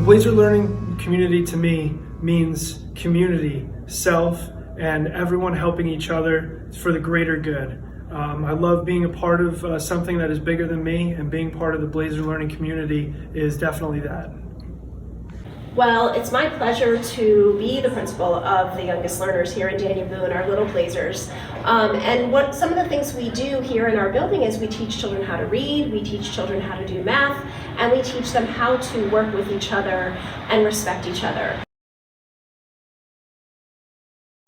Blazer learning community to me means community, self, and everyone helping each other for the greater good. I love being a part of something that is bigger than me, and being part of the Blazer learning community is definitely that. Well, it's my pleasure to be the principal of the youngest learners here in Daniel Boone, our little Blazers. And what some of the things we do here in our building is we teach children how to read, we teach children how to do math, and we teach them how to work with each other and respect each other.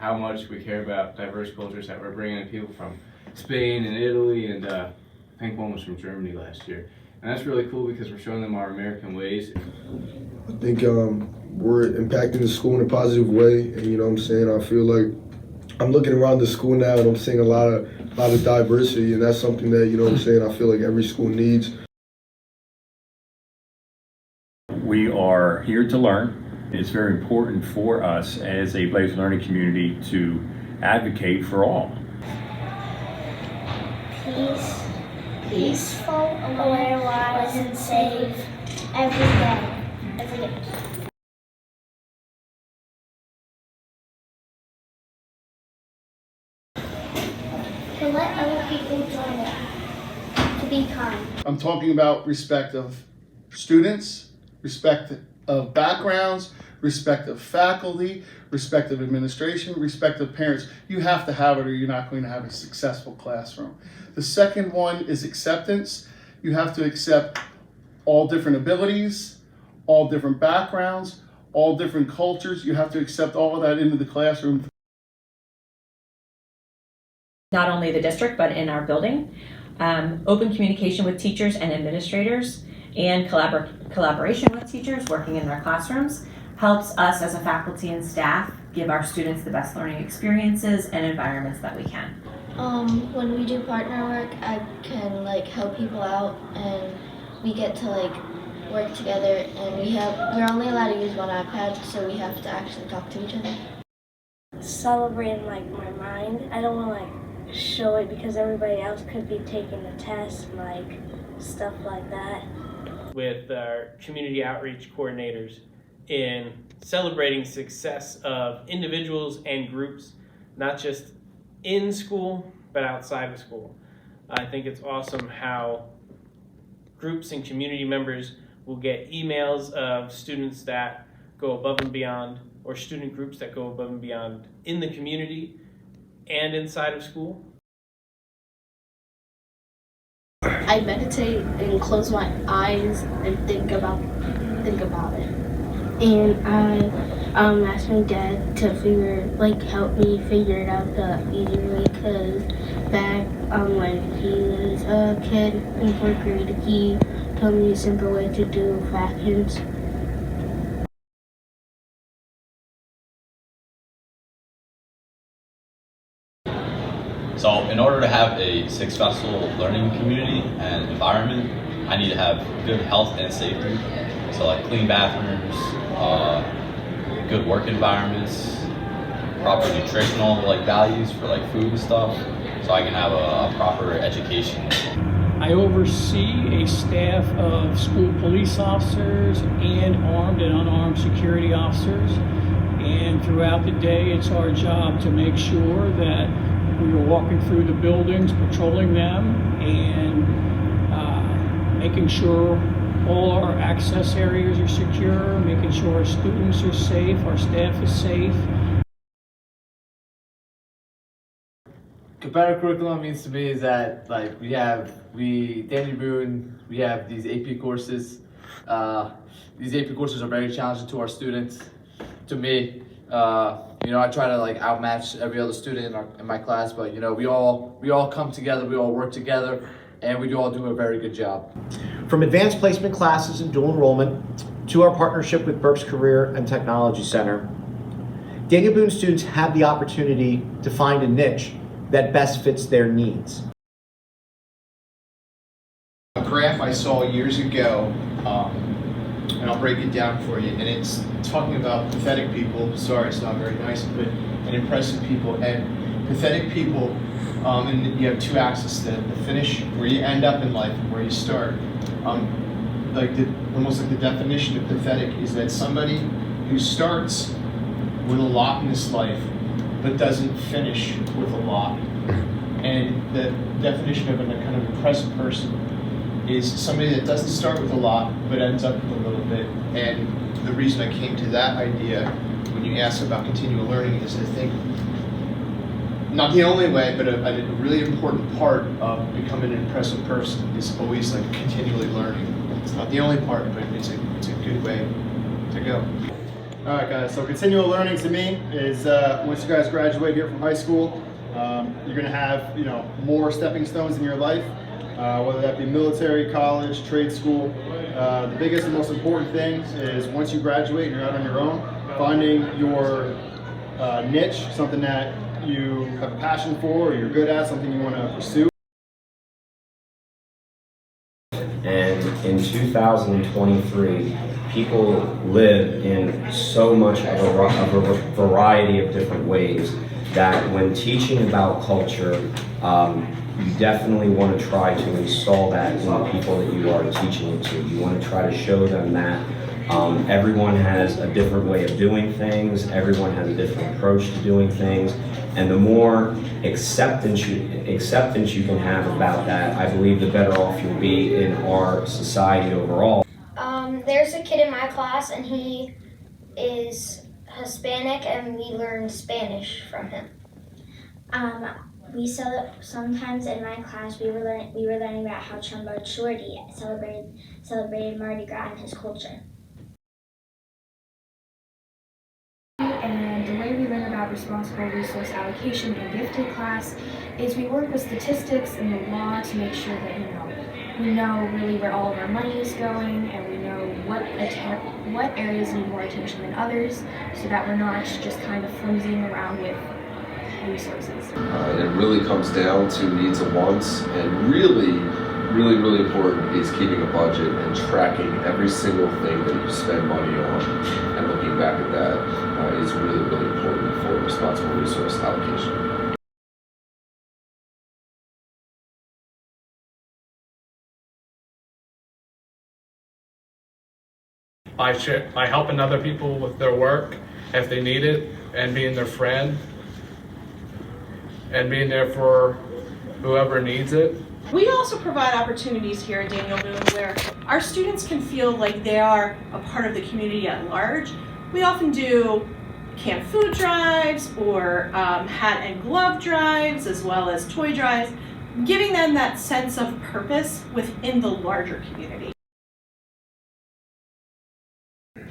How much we care about diverse cultures, that we're bringing in people from Spain and Italy, and I think one was from Germany last year. And that's really cool because we're showing them our American ways. I think we're impacting the school in a positive way, and you know what I'm saying, I feel like I'm looking around the school now and I'm seeing a lot of diversity, and that's something that, you know what I'm saying, I feel like every school needs. We are here to learn. It's very important for us as a Blazer learning community to advocate for all. Peace, peaceful, aware, wise, and safe every day. Every day. To let other people join it. To be kind. I'm talking about respect of students, respect of backgrounds, respect of faculty, respect of administration, respect of parents. You have to have it or you're not going to have a successful classroom. The second one is acceptance. You have to accept all different abilities, all different backgrounds, all different cultures. You have to accept all of that into the classroom. Not only the district, but in our building. Open communication with teachers and administrators, and collaboration with teachers working in their classrooms helps us as a faculty and staff give our students the best learning experiences and environments that we can. When we do partner work, I can help people out, and we get to work together, and we're only allowed to use one iPad, so we have to actually talk to each other. Celebrating my mind. I don't want to show it because everybody else could be taking a test, stuff like that. With our community outreach coordinators in celebrating success of individuals and groups, not just in school, but outside of school. I think it's awesome how groups and community members will get emails of students that go above and beyond, or student groups that go above and beyond in the community and inside of school. I meditate and close my eyes and think about it. And I asked my dad to help me figure it out the easier way, because back when he was a kid in 4th grade, he told me a simple way to do fractions. So in order to have a successful learning community and environment, I need to have good health and safety. So clean bathrooms, good work environments, proper nutritional values for food and stuff, so I can have a proper education. I oversee a staff of school police officers and armed and unarmed security officers. And throughout the day, it's our job to make sure that we are walking through the buildings, patrolling them, and making sure all our access areas are secure, making sure our students are safe, our staff is safe. Competitive curriculum means to me is that Daniel Boone, we have these AP courses. These AP courses are very challenging to our students. To me, I try to outmatch every other student in my class, but we all come together, we all work together, and we all do a very good job. From advanced placement classes and dual enrollment to our partnership with Berks Career and Technology Center, Daniel Boone students have the opportunity to find a niche that best fits their needs. A graph I saw years ago, and I'll break it down for you, and it's talking about pathetic people. Sorry, it's not very nice, but and impressive people. And pathetic people, and you have two axes, the finish, where you end up in life and where you start. like almost like the definition of pathetic is that somebody who starts with a lot in this life but doesn't finish with a lot. And the definition of a kind of impressive person is somebody that doesn't start with a lot but ends up with a little bit. And the reason I came to that idea when you asked about continual learning is I think not the only way, but a really important part of becoming an impressive person is always like continually learning. It's not the only part, but it's a good way to go. All right, guys, so continual learning to me is once you guys graduate here from high school, you're gonna have, more stepping stones in your life, whether that be military, college, trade school. The biggest and most important thing is once you graduate and you're out on your own, finding your niche, something that you have a passion for or you're good at, something you want to pursue. And in 2023, people live in so much of a variety of different ways that when teaching about culture, you definitely want to try to install that in the people that you are teaching it to. You want to try to show them that everyone has a different way of doing things, everyone has a different approach to doing things, and the more acceptance you can have about that, I believe the better off you'll be in our society overall. There's a kid in my class and he is Hispanic and we learn Spanish from him. Sometimes in my class we were learning about how Chumbo Shorty celebrated Mardi Gras in his culture. And the way we learn about responsible resource allocation in gifted class is we work with statistics and the law to make sure that we know really where all of our money is going, and we know what areas need more attention than others, so that we're not just kind of flimsying around with resources. It really comes down to needs and wants, and really important is keeping a budget and tracking every single thing that you spend money on, and looking back at that is really important for responsible resource allocation. By helping other people with their work if they need it, and being their friend, and being there for whoever needs it. We also provide opportunities here at Daniel Boone where our students can feel like they are a part of the community at large. We often do canned food drives or hat and glove drives, as well as toy drives, giving them that sense of purpose within the larger community.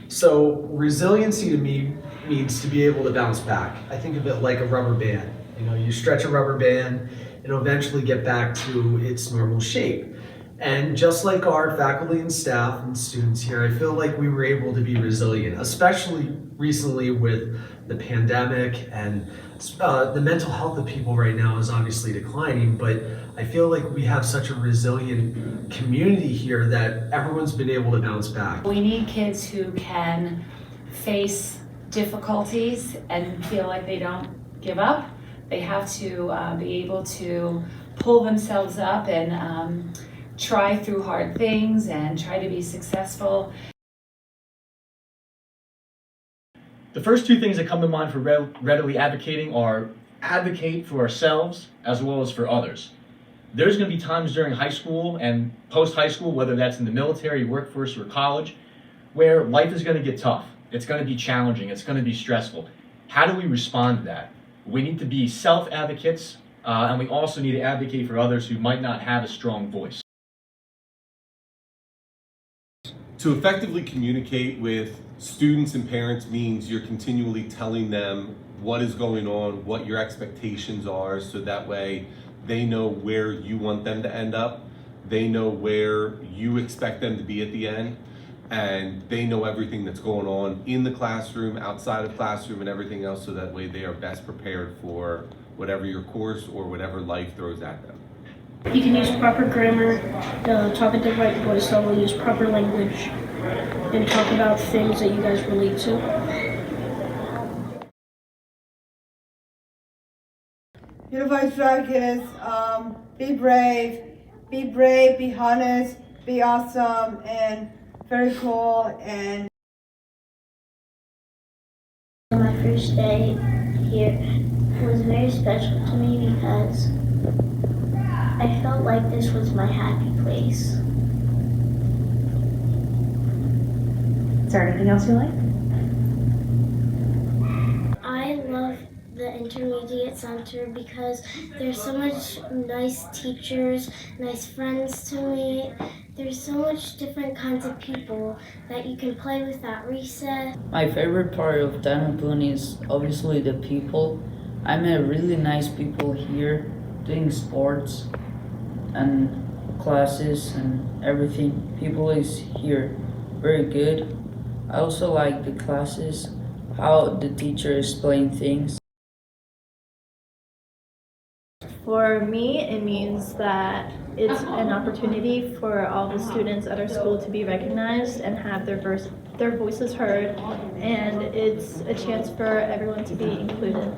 So resiliency to me means to be able to bounce back. I think of it like a rubber band. You stretch a rubber band, it'll eventually get back to its normal shape. And just like our faculty and staff and students here, I feel like we were able to be resilient, especially recently with the pandemic, and the mental health of people right now is obviously declining, but I feel like we have such a resilient community here that everyone's been able to bounce back. We need kids who can face difficulties and feel like they don't give up. They have to be able to pull themselves up and try through hard things and try to be successful. The first two things that come to mind for readily advocating are advocate for ourselves as well as for others. There's going to be times during high school and post-high school, whether that's in the military, workforce, or college, where life is going to get tough. It's going to be challenging. It's going to be stressful. How do we respond to that? We need to be self-advocates, and we also need to advocate for others who might not have a strong voice. To effectively communicate with students and parents means you're continually telling them what is going on, what your expectations are, so that way they know where you want them to end up, they know where you expect them to be at the end, and they know everything that's going on in the classroom, outside of classroom, and everything else, so that way they are best prepared for whatever your course or whatever life throws at them. You can use proper grammar, talk at the right voice level, use proper language, and talk about things that you guys relate to. Your advice is be brave, be honest, be awesome and very cool. And my first day here was very special to me because I felt like this was my happy place. Is there anything else you like? I love the intermediate center because there's so much nice teachers, nice friends to meet. There's so much different kinds of people that you can play with at recess. My favorite part of Daniel Boone is obviously the people. I met really nice people here doing sports and classes and everything. People is here very good. I also like the classes, how the teacher explain things. For me, it means that it's an opportunity for all the students at our school to be recognized and have their voices heard, and it's a chance for everyone to be included.